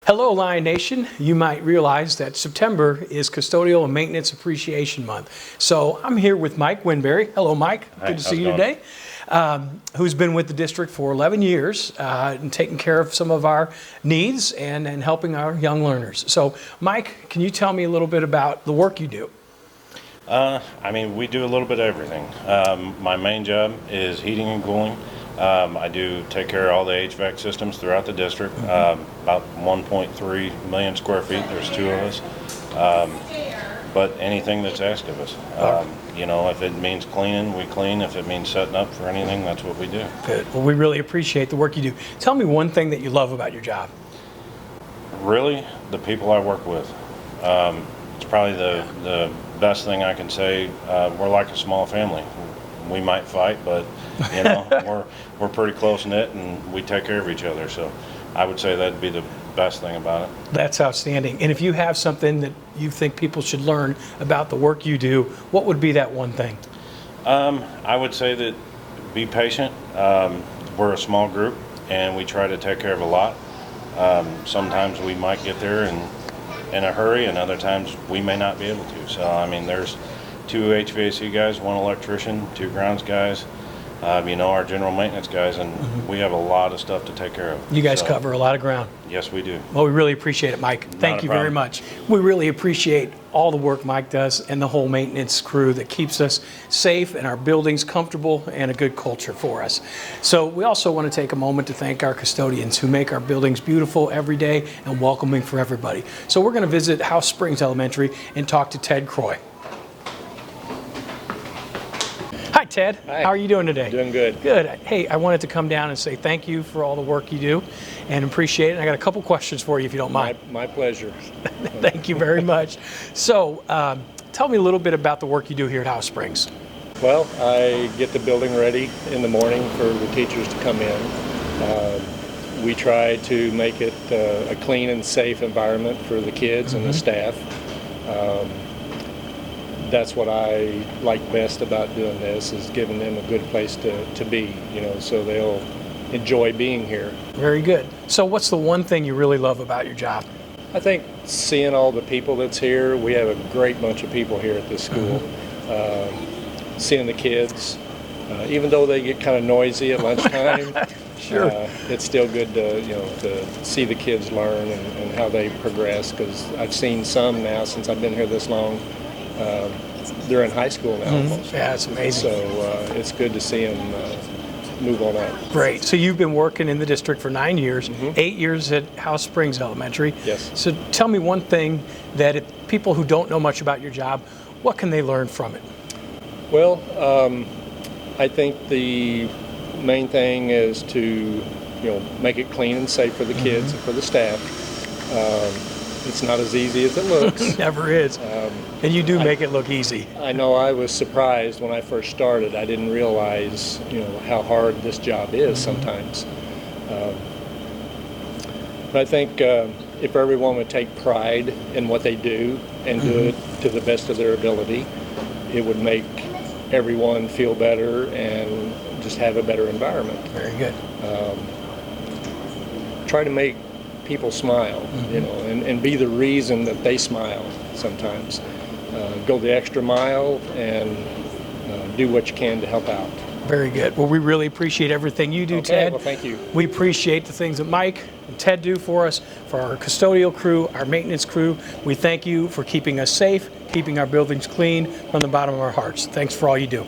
Hello, Lion Nation. You might realize that September is Custodial and Maintenance Appreciation Month. So I'm here with Mike Winberry. Hello, Mike. Hi, Good to see you today. Who's been with the district for 11 years and taking care of some of our needs and helping our young learners. So, Mike, can you tell me a little bit about the work you do? We do a little bit of everything. My main job is heating and cooling. I do take care of all the HVAC systems throughout the district, about 1.3 million square feet. There's two of us. But anything that's asked of us. If it means cleaning, we clean. If it means setting up for anything, that's what we do. Good. Well, we really appreciate the work you do. Tell me one thing that you love about your job. Really, the people I work with. It's probably the best thing I can say. We're like a small family. We might fight, but we're pretty close knit and we take care of each other. So I would say that'd be the best thing about it. That's outstanding. And if you have something that you think people should learn about the work you do, what would be that one thing? I would say that be patient. We're a small group and we try to take care of a lot. Sometimes we might get there in a hurry, and other times we may not be able to. So there's two HVAC guys, one electrician, two grounds guys, our general maintenance guys, and we have a lot of stuff to take care of. You guys cover a lot of ground. Yes, we do. Well, we really appreciate it, Mike. Thank you very much. We really appreciate all the work Mike does and the whole maintenance crew that keeps us safe and our buildings comfortable and a good culture for us. So we also want to take a moment to thank our custodians who make our buildings beautiful every day and welcoming for everybody. So we're going to visit House Springs Elementary and talk to Ted Croy. Hi, Ted. Hi. How are you doing today? Doing good. Good. Hey, I wanted to come down and say thank you for all the work you do and appreciate it. I got a couple questions for you if you don't mind. My pleasure. Thank you very much. So, tell me a little bit about the work you do here at House Springs. Well, I get the building ready in the morning for the teachers to come in. We try to make it a clean and safe environment for the kids and the staff. That's what I like best about doing this, is giving them a good place to be, so they'll enjoy being here. Very good. So what's the one thing you really love about your job? I think seeing all the people that's here, we have a great bunch of people here at this school. Seeing the kids, even though they get kind of noisy at lunchtime, Sure. It's still good to see the kids learn and how they progress, because I've seen some now since I've been here this long. They're in high school now almost. Yeah, it's amazing. So it's good to see them move on up. Great. So you've been working in the district for 9 years, 8 years at House Springs Elementary. Yes. So tell me one thing that if people who don't know much about your job, what can they learn from it? Well, I think the main thing is to make it clean and safe for the kids and for the staff. It's not as easy as it looks. Never is. And you do make it look easy. I know I was surprised when I first started. I didn't realize, how hard this job is sometimes. But I think if everyone would take pride in what they do and do it to the best of their ability, it would make everyone feel better and just have a better environment. Very good. Try to make people smile, and be the reason that they smile sometimes. Go the extra mile and do what you can to help out. Very good. Well, we really appreciate everything you do, Okay, Ted. well, thank you. We appreciate the things that Mike and Ted do for us, for our custodial crew, our maintenance crew. We thank you for keeping us safe, keeping our buildings clean from the bottom of our hearts. Thanks for all you do.